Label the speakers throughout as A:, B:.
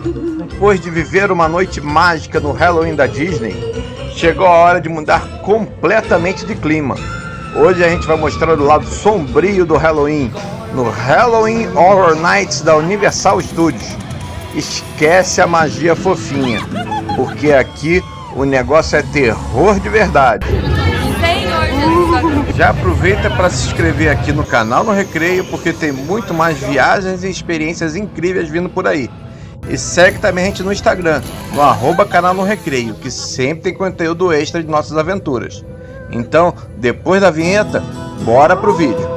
A: Depois de viver uma noite mágica no Halloween da Disney, chegou a hora de mudar completamente de clima. Hoje a gente vai mostrar o lado sombrio do Halloween, no Halloween Horror Nights da Universal Studios. Esquece a magia fofinha, porque aqui o negócio é terror de verdade. Já aproveita para se inscrever aqui no canal No Recreio, porque tem muito mais viagens e experiências incríveis vindo por aí. E segue também a gente no Instagram, no @canal No Recreio, que sempre tem conteúdo extra de nossas aventuras. Então, depois da vinheta, bora pro vídeo.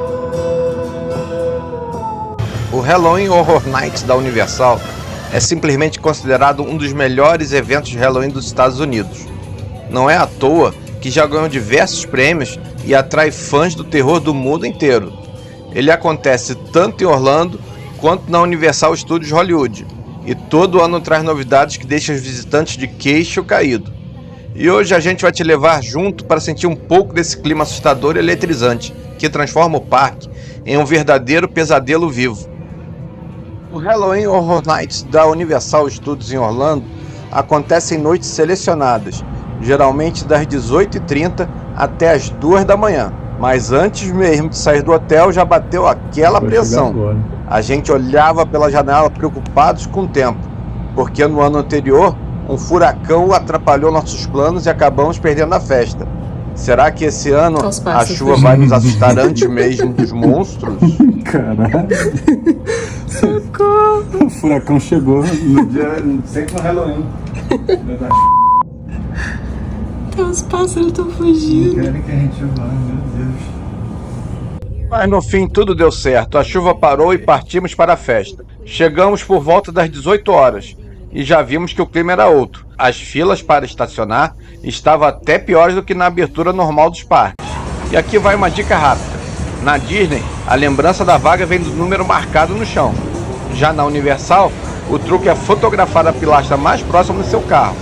A: O Halloween Horror Nights da Universal é simplesmente considerado um dos melhores eventos de Halloween dos Estados Unidos. Não é à toa que já ganhou diversos prêmios e atrai fãs do terror do mundo inteiro. Ele acontece tanto em Orlando quanto na Universal Studios Hollywood, e todo ano traz novidades que deixam os visitantes de queixo caído. E hoje a gente vai te levar junto para sentir um pouco desse clima assustador e eletrizante, que transforma o parque em um verdadeiro pesadelo vivo. O Halloween Horror Nights da Universal Studios em Orlando acontece em noites selecionadas, geralmente das 18h30 até as 2 da manhã. Mas antes mesmo de sair do hotel já bateu aquela apreensão. A gente olhava pela janela preocupados com o tempo, porque no ano anterior um furacão atrapalhou nossos planos e acabamos perdendo a festa. Será que esse ano a chuva vai nos assustar antes mesmo dos monstros?
B: Caralho. Socorro. O furacão chegou no dia, sempre no Halloween.
C: Os pássaros estão fugindo.
B: Querem que a gente vá, meu Deus.
A: Mas no fim tudo deu certo, a chuva parou e partimos para a festa. Chegamos por volta das 18 horas e já vimos que o clima era outro. As filas para estacionar estavam até piores do que na abertura normal dos parques. E aqui vai uma dica rápida. Na Disney, a lembrança da vaga vem do número marcado no chão. Já na Universal, o truque é fotografar a pilastra mais próxima do seu carro.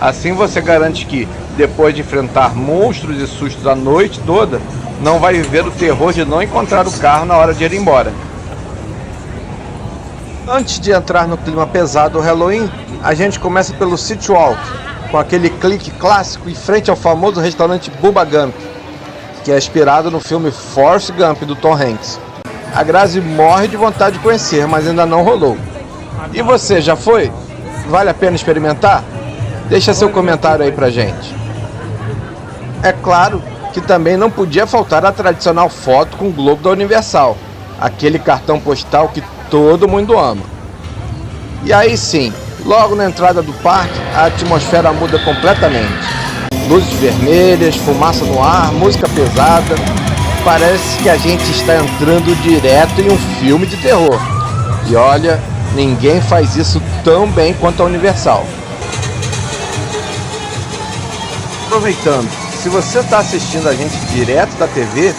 A: Assim você garante que, depois de enfrentar monstros e sustos a noite toda, não vai viver o terror de não encontrar o carro na hora de ir embora. Antes de entrar no clima pesado do Halloween, a gente começa pelo City Walk, com aquele clique clássico em frente ao famoso restaurante Bubba Gump, que é inspirado no filme Forrest Gump do Tom Hanks. A Grazi morre de vontade de conhecer, mas ainda não rolou. E você, já foi? Vale a pena experimentar? Deixa seu comentário aí pra gente. É claro que também não podia faltar a tradicional foto com o Globo da Universal, aquele cartão postal que todo mundo ama. E aí sim, logo na entrada do parque, a atmosfera muda completamente. Luzes vermelhas, fumaça no ar, música pesada. Parece que a gente está entrando direto em um filme de terror. E olha, ninguém faz isso tão bem quanto a Universal. Aproveitando, se você está assistindo a gente direto da TV,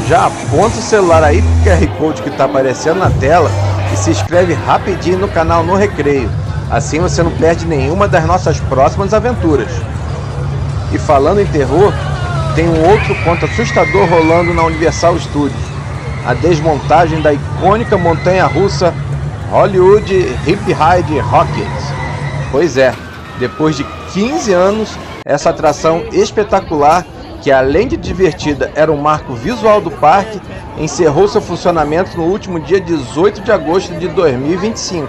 A: já aponta o celular aí pro QR Code que está aparecendo na tela e se inscreve rapidinho no canal No Recreio. Assim você não perde nenhuma das nossas próximas aventuras. E falando em terror, tem um outro ponto assustador rolando na Universal Studios: a desmontagem da icônica montanha-russa Hollywood Hip Ride Rockets. Pois é, depois de 15 anos, essa atração espetacular, que além de divertida era um marco visual do parque, encerrou seu funcionamento no último dia 18 de agosto de 2025.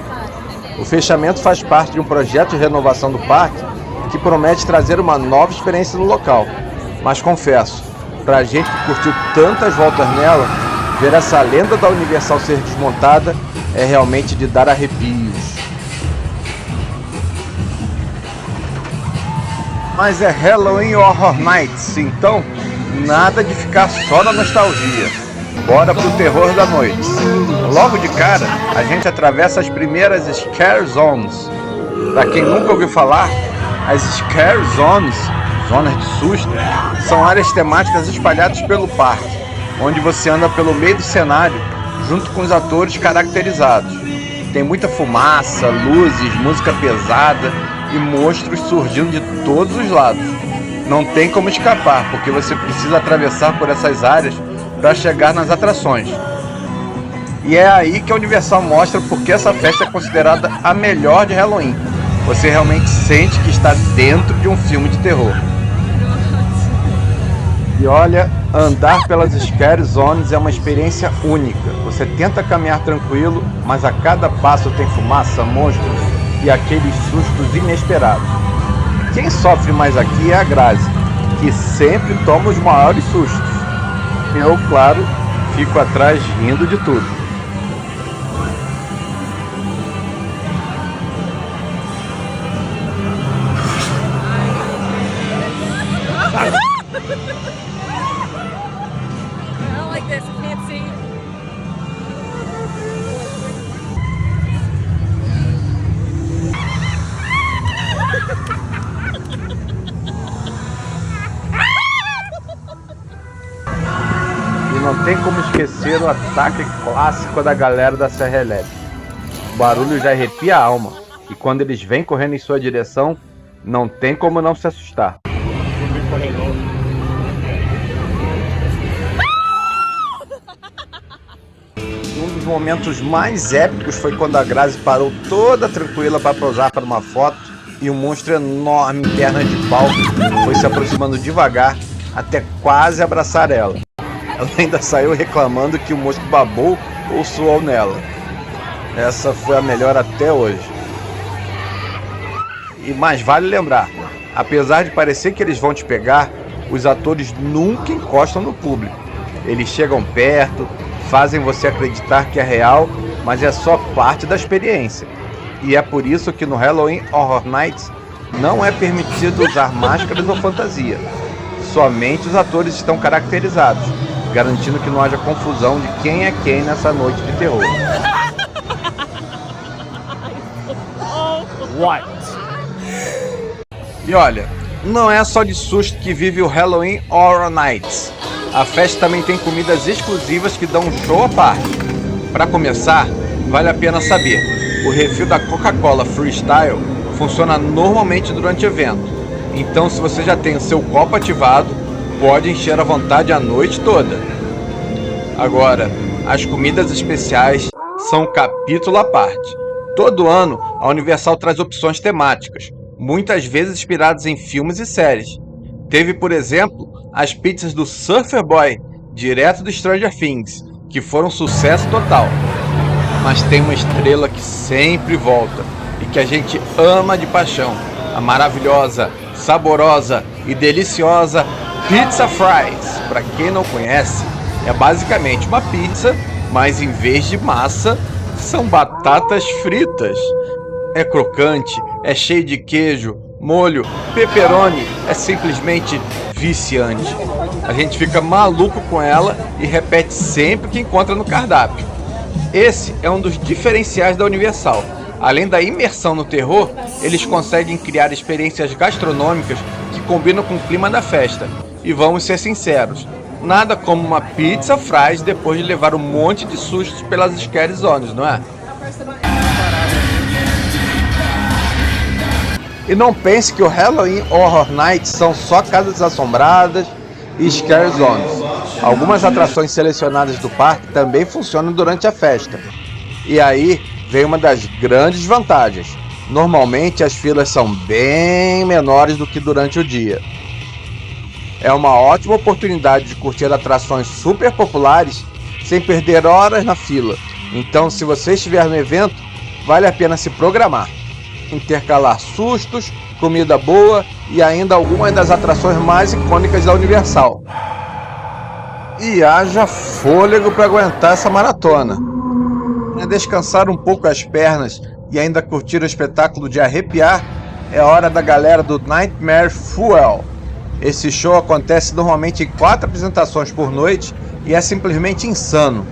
A: O fechamento faz parte de um projeto de renovação do parque que promete trazer uma nova experiência no local. Mas confesso, pra gente que curtiu tantas voltas nela, ver essa lenda da Universal ser desmontada é realmente de dar arrepios. Mas é Halloween Horror Nights, então nada de ficar só na nostalgia. Bora pro terror da noite. Logo de cara, a gente atravessa as primeiras Scare Zones. Pra quem nunca ouviu falar, as Scare Zones, zonas de susto, são áreas temáticas espalhadas pelo parque, onde você anda pelo meio do cenário junto com os atores caracterizados. Tem muita fumaça, luzes, música pesada e monstros surgindo de todos os lados. Não tem como escapar, porque você precisa atravessar por essas áreas para chegar nas atrações. E é aí que a Universal mostra porque essa festa é considerada a melhor de Halloween. Você realmente sente que está dentro de um filme de terror. E olha, andar pelas Scare Zones é uma experiência única. Você tenta caminhar tranquilo, mas a cada passo tem fumaça, monstros e aqueles sustos inesperados. Quem sofre mais aqui é a Grazi, que sempre toma os maiores sustos. Eu, claro, fico atrás rindo de tudo.
D: I don't like this. I can't see.
A: E não tem como esquecer o ataque clássico da galera da Serra Elétrica. O barulho já arrepia a alma, e quando eles vêm correndo em sua direção, não tem como não se assustar. Um dos momentos mais épicos foi quando a Grazi parou toda tranquila para posar para uma foto e um monstro enorme em pernas de pau foi se aproximando devagar até quase abraçar ela. Ela ainda saiu reclamando que o monstro babou ou suou nela. Essa foi a melhor até hoje. E mais vale lembrar, apesar de parecer que eles vão te pegar, os atores nunca encostam no público. Eles chegam perto, fazem você acreditar que é real, mas é só parte da experiência. E é por isso que no Halloween Horror Nights não é permitido usar máscaras ou fantasia. Somente os atores estão caracterizados, garantindo que não haja confusão de quem é quem nessa noite de terror. E olha, não é só de susto que vive o Halloween Horror Nights. A festa também tem comidas exclusivas que dão um show à parte. Para começar, vale a pena saber, o refil da Coca-Cola Freestyle funciona normalmente durante o evento. Então, se você já tem o seu copo ativado, pode encher à vontade a noite toda. Agora, as comidas especiais são um capítulo à parte. Todo ano, a Universal traz opções temáticas, muitas vezes inspiradas em filmes e séries. Teve, por exemplo, as pizzas do Surfer Boy, direto do Stranger Things, que foram um sucesso total. Mas tem uma estrela que sempre volta e que a gente ama de paixão. A maravilhosa, saborosa e deliciosa Pizza Fries. Para quem não conhece, é basicamente uma pizza, mas em vez de massa, são batatas fritas. É crocante, é cheio de queijo, molho, pepperoni, é simplesmente viciante. A gente fica maluco com ela e repete sempre que encontra no cardápio. Esse é um dos diferenciais da Universal. Além da imersão no terror, eles conseguem criar experiências gastronômicas que combinam com o clima da festa. E vamos ser sinceros, nada como uma pizza fries depois de levar um monte de sustos pelas Scare Zones, não é? E não pense que o Halloween Horror Nights são só casas assombradas e Scare Zones. Algumas atrações selecionadas do parque também funcionam durante a festa. E aí vem uma das grandes vantagens. Normalmente as filas são bem menores do que durante o dia. É uma ótima oportunidade de curtir atrações super populares sem perder horas na fila. Então, se você estiver no evento, vale a pena se programar. Intercalar sustos, comida boa e ainda algumas das atrações mais icônicas da Universal. E haja fôlego para aguentar essa maratona. Para descansar um pouco as pernas e ainda curtir o espetáculo de arrepiar, é hora da galera do Nightmare Fuel. Esse show acontece normalmente em 4 apresentações por noite e é simplesmente insano.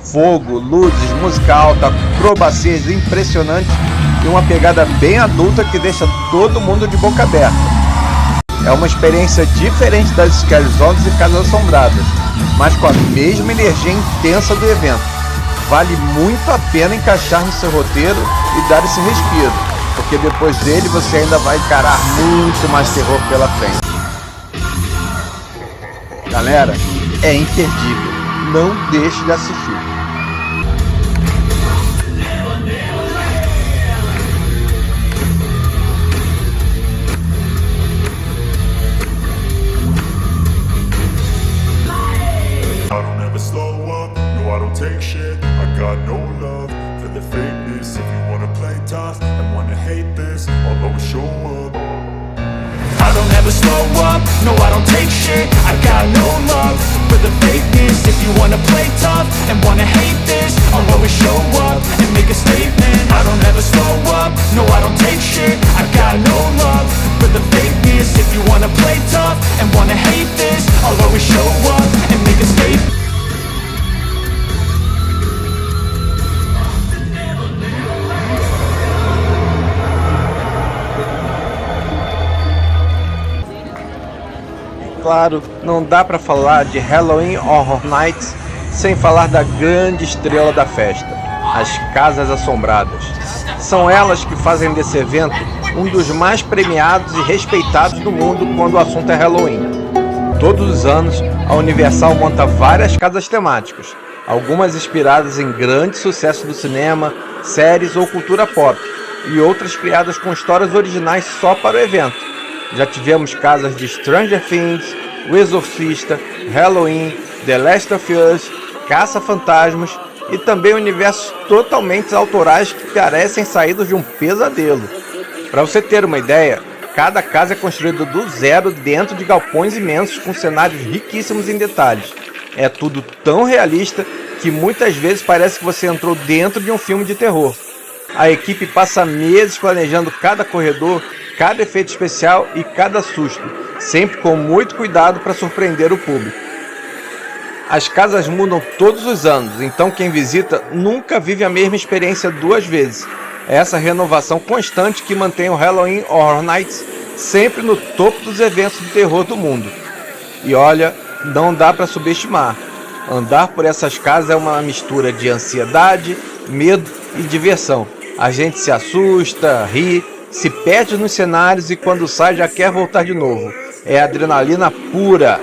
A: Fogo, luzes, música alta, acrobacias impressionantes e uma pegada bem adulta que deixa todo mundo de boca aberta. É uma experiência diferente das Scare Zones e Casas Assombradas, mas com a mesma energia intensa do evento. Vale muito a pena encaixar no seu roteiro e dar esse respiro, porque depois dele você ainda vai encarar muito mais terror pela frente. Galera, é imperdível, não deixe de assistir.
E: show up. I don't ever slow up, no I don't take shit. I got no love for the fakeness. If you wanna play tough and wanna hate this, I'll always show up and make a statement. I don't ever slow up, no I don't take shit. I got no love for the fakeness. If you wanna play tough and wanna hate this, I'll always show up and make a statement.
A: Claro, não dá para falar de Halloween Horror Nights sem falar da grande estrela da festa, as Casas Assombradas. São elas que fazem desse evento um dos mais premiados e respeitados do mundo quando o assunto é Halloween. Todos os anos, a Universal monta várias casas temáticas, algumas inspiradas em grandes sucessos do cinema, séries ou cultura pop, e outras criadas com histórias originais só para o evento. Já tivemos casas de Stranger Things, O Exorcista, Halloween, The Last of Us, Caça-Fantasmas e também universos totalmente autorais que parecem saídos de um pesadelo. Para você ter uma ideia, cada casa é construída do zero dentro de galpões imensos com cenários riquíssimos em detalhes. É tudo tão realista que muitas vezes parece que você entrou dentro de um filme de terror. A equipe passa meses planejando cada corredor, cada efeito especial e cada susto, sempre com muito cuidado para surpreender o público. As casas mudam todos os anos, então quem visita nunca vive a mesma experiência duas vezes. É essa renovação constante que mantém o Halloween Horror Nights sempre no topo dos eventos de terror do mundo. E olha, não dá para subestimar. Andar por essas casas é uma mistura de ansiedade, medo e diversão. A gente se assusta, ri, se perde nos cenários e quando sai já quer voltar de novo. É adrenalina pura.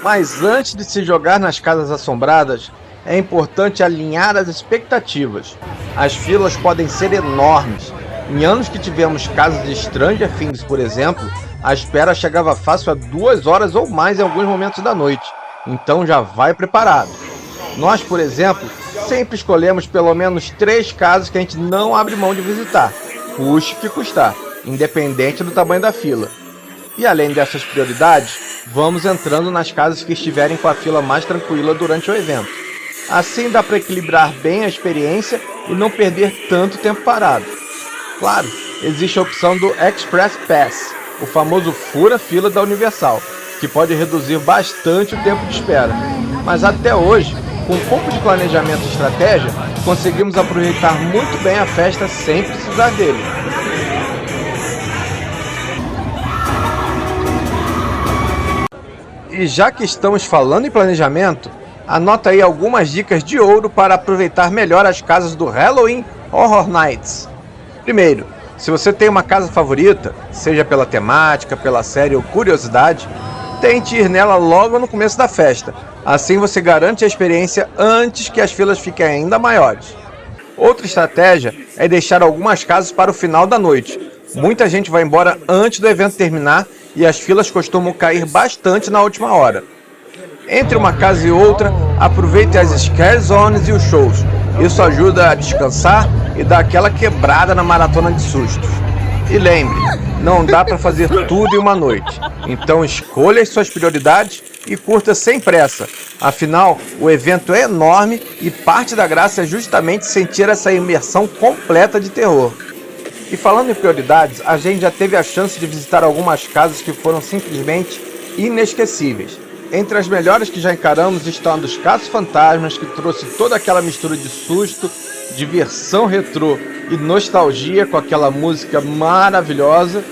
A: Mas antes de se jogar nas casas assombradas, é importante alinhar as expectativas. As filas podem ser enormes. Em anos que tivemos casos de Stranger Things, por exemplo, a espera chegava fácil a 2 horas ou mais em alguns momentos da noite. Então já vai preparado. Nós, por exemplo, sempre escolhemos pelo menos 3 casas que a gente não abre mão de visitar, custe o que custar, independente do tamanho da fila. E além dessas prioridades, vamos entrando nas casas que estiverem com a fila mais tranquila durante o evento. Assim dá para equilibrar bem a experiência e não perder tanto tempo parado. Claro, existe a opção do Express Pass, o famoso fura-fila da Universal, que pode reduzir bastante o tempo de espera. Mas até hoje, com um pouco de planejamento e estratégia, conseguimos aproveitar muito bem a festa sem precisar dele. E já que estamos falando em planejamento, anota aí algumas dicas de ouro para aproveitar melhor as casas do Halloween Horror Nights. Primeiro, se você tem uma casa favorita, seja pela temática, pela série ou curiosidade, tente ir nela logo no começo da festa. Assim você garante a experiência antes que as filas fiquem ainda maiores. Outra estratégia é deixar algumas casas para o final da noite. Muita gente vai embora antes do evento terminar e as filas costumam cair bastante na última hora. Entre uma casa e outra, aproveite as scare zones e os shows. Isso ajuda a descansar e dar aquela quebrada na maratona de sustos. E lembre, não dá para fazer tudo em uma noite. Então escolha as suas prioridades e curta sem pressa. Afinal, o evento é enorme e parte da graça é justamente sentir essa imersão completa de terror. E falando em prioridades, a gente já teve a chance de visitar algumas casas que foram simplesmente inesquecíveis. Entre as melhores que já encaramos estão a dos Caça-Fantasmas, que trouxe toda aquela mistura de susto, diversão retrô e nostalgia com aquela música maravilhosa,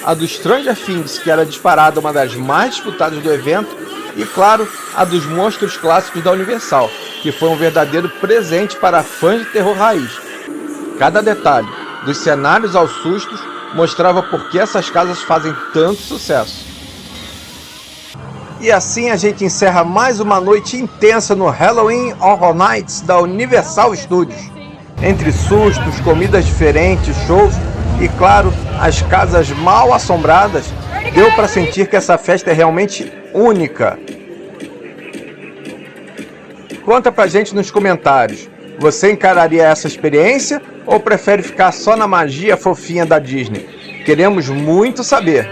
A: a do Stranger Things, que era disparada uma das mais disputadas do evento, e claro, a dos monstros clássicos da Universal, que foi um verdadeiro presente para fãs de terror raiz. Cada detalhe, dos cenários aos sustos, mostrava por que essas casas fazem tanto sucesso. E assim a gente encerra mais uma noite intensa no Halloween Horror Nights da Universal Studios. Entre sustos, comidas diferentes, shows e, claro, as casas mal assombradas, deu para sentir que essa festa é realmente única. Conta pra gente nos comentários, Você encararia essa experiência ou prefere ficar só na magia fofinha da Disney? Queremos muito saber.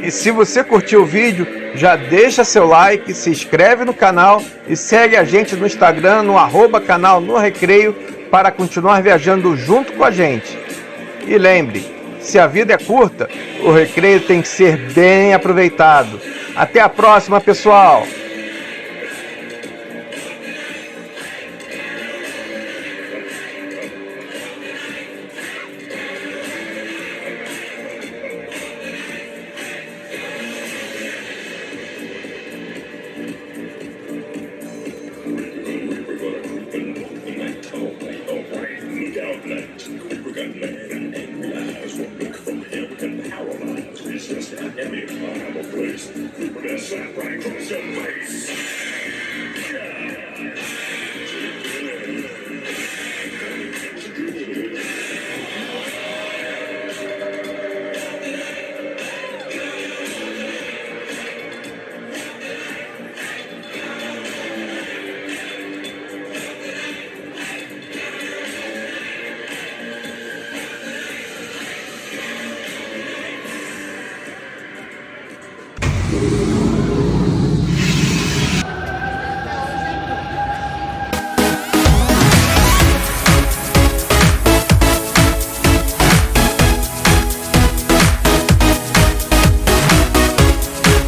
A: E se você curtiu o vídeo, já deixa seu like, se inscreve no canal e segue a gente no Instagram no @canal no Recreio para continuar viajando junto com a gente. E lembre, se a vida é curta, o recreio tem que ser bem aproveitado. Até a próxima, pessoal!
F: Just an enemy of a place. We're gonna slap right across your face.